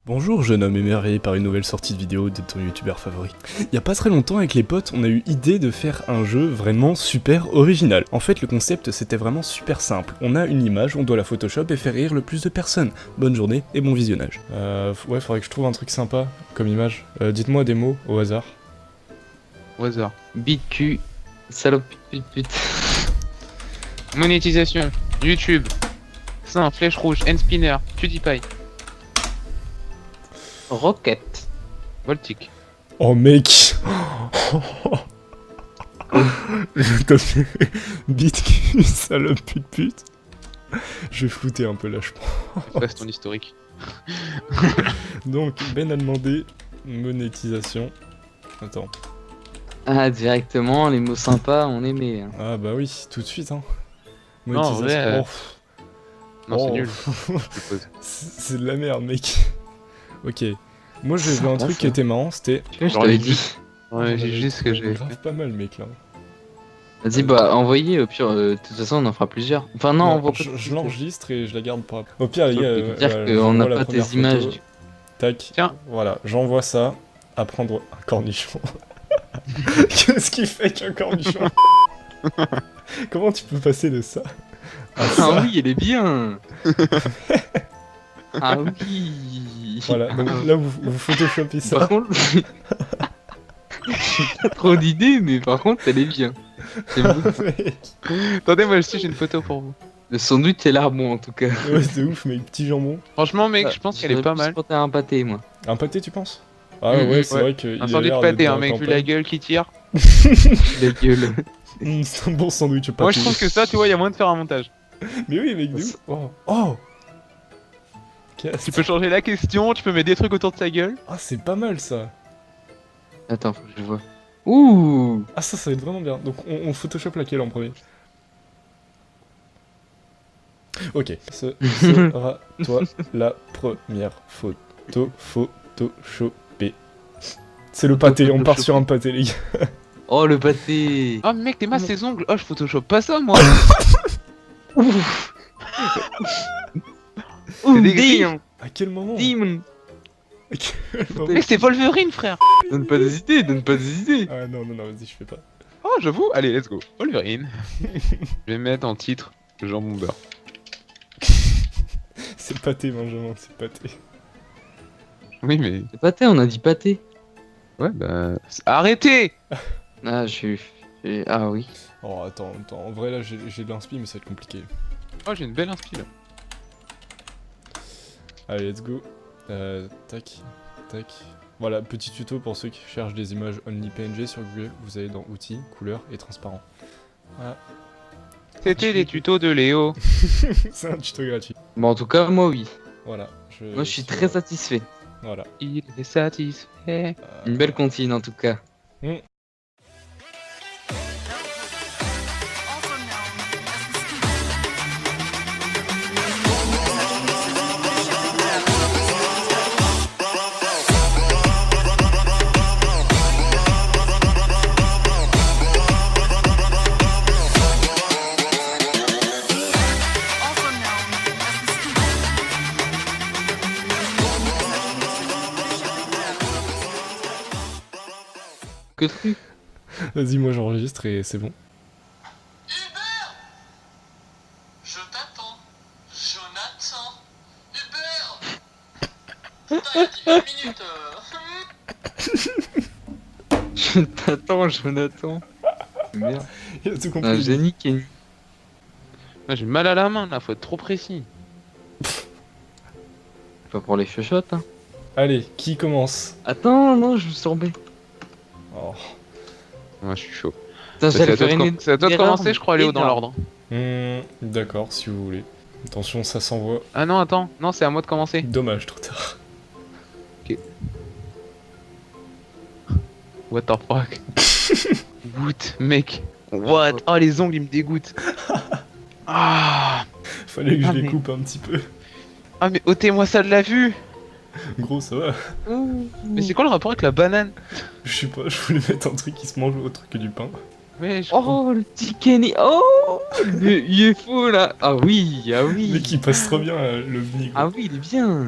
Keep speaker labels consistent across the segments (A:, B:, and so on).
A: Bonjour jeune homme émerveillé par une nouvelle sortie de vidéo de ton youtubeur favori. Il y a pas très longtemps avec les potes, on a eu idée de faire un jeu vraiment super original. En fait le concept c'était vraiment super simple. On a une image, on doit la Photoshop et faire rire le plus de personnes. Bonne journée et bon visionnage. Ouais, faudrait que je trouve un truc sympa comme image. Dites-moi des mots au hasard.
B: Au hasard. Bite cul, salope pute. Monétisation, YouTube. Sein, flèche rouge, end spinner, PewDiePie. Rocket. Voltic.
A: Oh mec. Je t'ai bite cul, salope pute. Je vais flouter un peu là je pense.
B: Passe ton historique.
A: Donc Ben a demandé monétisation. Attends.
C: Ah, directement, les mots sympas, on aimait.
A: Ah bah oui, tout de suite hein.
B: Non, en vrai,
A: Oh.
B: Non, c'est
A: Oh.
B: nul. Je suppose.
A: C'est de la merde mec. Ok. Moi j'ai vu un
C: va,
A: truc
C: ça.
A: qui était marrant, c'était...
C: Tu vois, je
B: Genre
C: t'avais
B: les
C: dit.
B: Ouais, j'ai juste ce que j'avais
A: grave
B: fait.
A: pas mal mec là.
C: Vas-y, bah, envoyez, au pire, de toute façon, on en fera plusieurs. Enfin, non, on voit pas.
A: je l'enregistre et je la garde pas. Au pire les gars,
C: dire qu'on
A: j'envoie
C: n'a
A: la
C: pas
A: première
C: tes images.
A: photo. Tac.
B: Tiens.
A: Voilà, j'envoie ça à prendre un cornichon. Qu'est-ce qu'il fait qu'un cornichon? Comment tu peux passer de ça à ça?
C: Ah oui, elle est bien. Ah oui.
A: Voilà, donc là vous photoshopez ça.
C: Par contre, j'ai pas trop d'idées, mais par contre, elle est bien. J'aime beaucoup.
B: Attendez, moi aussi j'ai une photo pour vous.
C: Le sandwich est l'air bon, en tout cas.
A: Ouais, c'est ouf, mec, petit jambon.
B: Franchement, mec, je pense qu'elle est pas mal.
C: Quand t'as un pâté, moi.
A: Un pâté, tu penses? Ah
C: Mm,
A: ouais, c'est
B: ouais.
A: vrai qu'il
B: Un
A: a
B: sandwich
A: l'air
B: pâté,
A: d'être
B: hein,
A: dans la
B: mec, vu la
A: campagne.
B: gueule qui tire.
C: La gueule.
A: C'est un bon sandwich pâté.
B: Moi, je trouve que ça, tu vois, y a moyen de faire un montage.
A: Mais oui, mec, de ouf. Oh, oh. Qu'est-ce-
B: Tu peux changer la question, tu peux mettre des trucs autour de sa gueule.
A: Ah, c'est pas mal ça.
C: Attends, faut que je vois. Ouh.
A: Ah, ça va être vraiment bien. Donc, on photoshop laquelle en premier? Ok, ce sera toi la première photo photoshopée. C'est le pâté, on part sur un pâté, les gars.
C: Oh, le pâté.
B: Oh, mec, t'es masse ses ongles. Oh, je photoshop pas ça, moi.
C: Ouh,
B: des grilles, hein.
A: À quel moment?
C: Demon.
A: À quel moment
B: Mec, c'est Wolverine, frère.
C: Donne pas des idées, donne pas des idées.
A: Ah non, non, non, vas-y, je fais pas.
B: Oh, j'avoue. Allez, let's go. Wolverine. Je vais mettre en titre jambon beurre.
A: C'est pâté, Benjamin, c'est pâté.
B: Oui, mais.
C: C'est pâté, on a dit pâté.
B: Ouais, bah. Arrêtez.
C: Ah, Ah oui.
A: Oh, attends, en vrai, là, j'ai de l'inspi, mais ça va être compliqué.
B: Oh, j'ai une belle inspi là.
A: Allez, let's go. Tac, tac. Voilà, petit tuto pour ceux qui cherchent des images only PNG sur Google. Vous allez dans outils, couleurs et transparent. Voilà.
B: C'était les tutos de Léo.
A: C'est un tuto gratuit.
C: Bon, en tout cas, moi, oui.
A: Voilà.
C: Moi, je suis très satisfait.
A: Voilà.
B: Il est satisfait.
C: Une belle comptine, en tout cas. Que truc.
A: Vas-y, moi j'enregistre et c'est bon.
D: Je t'attends. Jonathan. Hubert. Putain, il y a 10 minutes.
C: Je t'attends, Jonathan. C'est bien.
A: Il a tout
C: Un
A: compris.
C: génie, Kenny.
B: Ah, j'ai mal à la main là, faut être trop précis.
C: Pas pour les chuchotes, hein.
A: Allez, qui commence?
C: Attends, non, je me suis tombé.
A: Oh.
B: Ouais, je suis chaud.
C: Putain,
B: C'est à
C: j'allais
B: toi
C: faire
B: de
C: une
B: c'est à toi de
C: erreur
B: commencer, je crois, Léo, dans
C: énorme.
B: l'ordre.
A: D'accord, si vous voulez. Attention, ça s'envoie.
B: Ah non, attends, non, c'est à moi de commencer.
A: Dommage, trop tard.
B: What the fuck. What, mec. What? Oh, les ongles, ils me dégoûtent. Ah,
A: Fallait que je
B: Ah,
A: les
B: mais-
A: coupe un petit peu.
B: ah mais ôtez-moi ça de la vue.
A: Gros, ça va.
B: Mais c'est quoi le rapport avec la banane?
A: Je sais pas, je voulais mettre un truc qui se mange autre que du pain.
B: Mais je...
C: Oh, le petit Kenny. Oh, le UFO là. Ah oui, ah
A: Le
C: oui.
A: mec, il passe trop bien, l'OVNI, gros.
C: Ah oui, il est bien.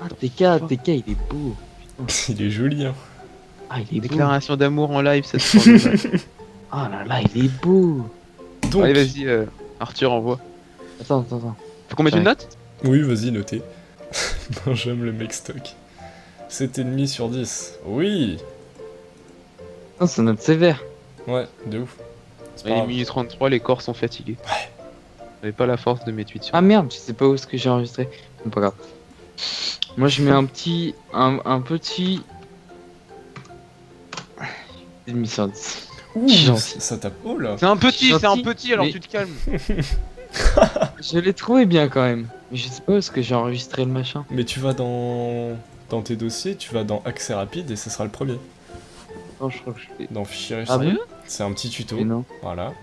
C: Ah, TK, il est beau.
A: Il est joli, hein.
C: Ah, il est beau.
B: Déclaration d'amour en live cette fois.
C: Ah là là, il est beau.
A: Donc,
B: Allez, vas-y, Arthur, envoie.
C: Attends.
B: Faut qu'on mette une note?
A: oui, vas-y, notez. Benjamin le mec stock. 7,5 sur 10. Oui.
C: Non, c'est notre sévère.
A: Ouais, de ouf. C'est pas
B: Il est
A: grave.
B: minuit 33, les corps sont fatigués. Ouais. J'avais pas la force de mettre 8 sur.
C: Ah merde, je sais pas où est-ce que j'ai enregistré. C'est pas grave. Moi, je mets un petit. Un petit. 7,5 sur 10.
A: Ouh,
C: gentil.
A: ça tape. Oh là.
B: C'est un petit,
C: Gentil,
B: alors
C: mais-
B: tu te calmes.
C: Je l'ai trouvé bien quand même. Mais je sais pas où est-ce que j'ai enregistré le machin.
A: Mais tu vas dans tes dossiers, tu vas dans accès rapide et ce sera le premier.
C: Non, je crois que je l'ai.
A: Dans fichier
C: Ah
A: restreint.
C: bon?
A: C'est un petit tuto.
C: Mais non.
A: Voilà.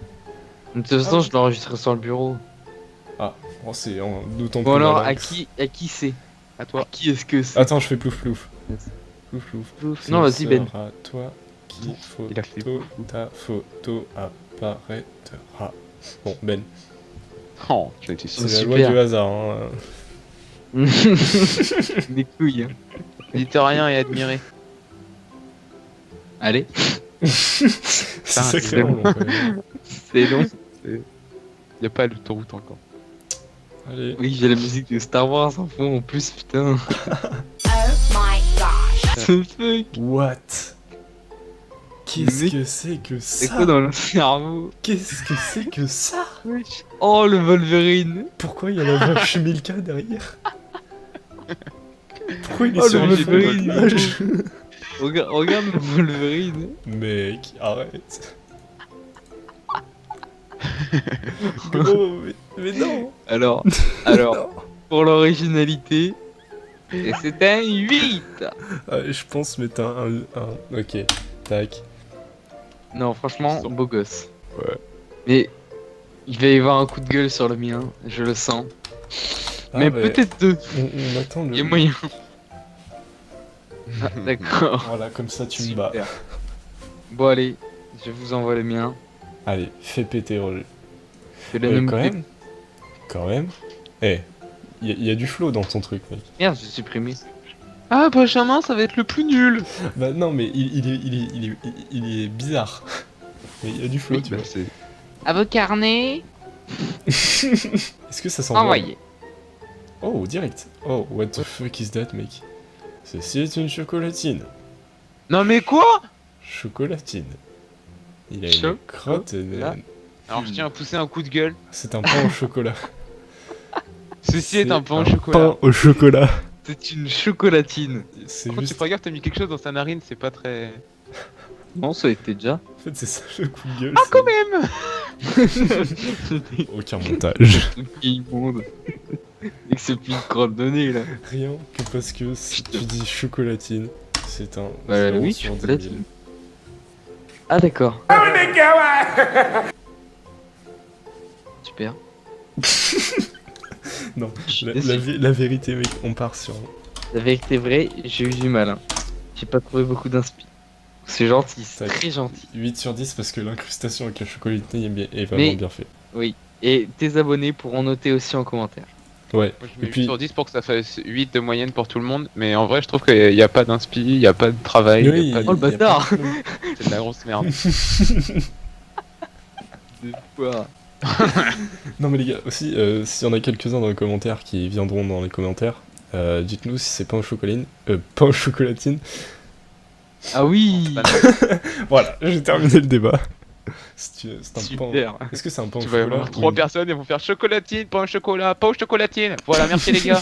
C: De toute façon, je l'ai enregistré sur le bureau.
A: Oh, c'est d'autant plus
C: Bon alors,
A: malin.
C: à qui c'est?
B: À
C: À
B: toi.
C: qui est-ce que c'est?
A: Attends, je fais plouf plouf.
C: Yes.
A: Plouf plouf.
C: Plouf. Non, vas-y, Ben.
A: Ce sera toi qui
B: Il a fait
A: photo, ta photo apparaîtra. Bon, Ben,
B: Oh, tu as été
A: c'est
B: sûr.
A: la loi
C: super.
A: du hasard. Hein.
C: Des couilles. Hein.
B: Dites rien et admirez.
C: Allez,
A: C'est
B: c'est
A: sacrément
C: bon.
A: long quand même.
C: c'est long.
B: Y'a pas l'autoroute encore.
A: Allez.
C: Oui, j'ai la musique de Star Wars en fond en plus, putain.
E: Oh my gosh.
C: Ce truc.
A: What? Qu'est-ce
C: Mais-
A: que c'est que
C: C'est
A: ça?
C: quoi dans le cerveau?
A: Qu'est-ce que c'est que ça?
C: Oh, le Wolverine.
A: Pourquoi il y a la vache Milka derrière? Pourquoi il est
C: Oh,
A: sur
C: le
A: le
C: Wolverine,
A: fromage?
C: Regarde le Wolverine.
A: Mec, arrête. Gros, mais non.
C: Alors,
A: Non.
C: pour l'originalité, et c'est un 8.
A: Ah, je pense mettre un... Ok, tac.
C: Non, franchement, beau gosse.
B: Ouais.
C: Mais il va y avoir un coup de gueule sur le mien, je le sens.
A: Ah,
C: mais peut-être deux.
A: On attend
C: Il y a
A: le...
C: moyen. Ah, d'accord.
A: Voilà, comme ça tu me bats.
C: Super. Bon, allez, je vous envoie le mien.
A: Allez, fais péter Roger.
C: Je l'ai même
A: Quand
C: fait.
A: même. Quand même. Eh, il y a du flow dans ton truc, mec.
C: Merde, j'ai supprimé.
B: Ah, Benjamin, ça va être le plus nul.
A: Bah non, mais il est bizarre. Mais il y a du flow, tu vois.
B: c'est.
C: À vos carnets.
A: Est-ce que ça s'envoie?
C: Envoyé.
A: Oh, direct. Oh, what the fuck is that, mec? Ceci est une chocolatine.
B: Non, mais quoi?
A: Chocolatine. Il a une
C: Chocolat.
A: crotte et...
B: Alors, je tiens à pousser un coup de gueule.
A: C'est un pain au chocolat.
B: Ceci est un pain au
A: Pain
B: chocolat.
A: au chocolat.
C: C'est une chocolatine.
A: C'est
B: Quand tu
A: juste...
B: regardes, t'as mis quelque chose dans sa narine, c'est pas très.
C: Non, ça a été déjà.
A: En fait, c'est ça le coup de gueule.
B: Ah,
A: c'est-
B: quand même.
A: Aucun montage.
C: Immonde. Et que ce plus de crotte de nez là.
A: Rien que parce que si tu dis chocolatine, c'est un...
C: Bah
A: 0
C: oui,
A: sur 10 000.
C: chocolatine. Ah d'accord. Super.
A: Non,
C: Je suis
A: La,
C: déçu.
A: la vérité, mec, on part sur...
C: La vérité vraie, j'ai eu du mal. Hein. J'ai pas trouvé beaucoup d'inspi. C'est gentil, c'est
A: Tac.
C: très gentil.
A: 8 sur 10 parce que l'incrustation avec la chocolatine est vraiment
C: Mais-
A: bien fait.
C: Oui. Et tes abonnés pourront noter aussi en commentaire.
A: Ouais,
B: Moi, je
A: Et
B: mets
A: puis-
B: 8 sur 10 pour que ça fasse 8 de moyenne pour tout le monde. Mais en vrai, je trouve qu'il n'y a pas d'inspi, il n'y a pas de travail.
A: oui,
B: y a pas de-
C: Oh, le bâtard.
B: C'est de la grosse merde.
C: De quoi?
A: Non mais les gars, aussi, s'il y en a quelques-uns dans les commentaires qui viendront dans les commentaires, dites-nous si c'est pain au chocolatine. Pain au chocolatine.
C: Ah oui.
A: Voilà, j'ai terminé le débat. C'est un pain...
C: Super.
A: Est-ce que c'est un pain au
B: Tu vas
A: chocolat
B: avoir 3
A: ou-
B: personnes et vont faire chocolatine, pain au chocolat, pain au chocolatine. Voilà, merci les gars.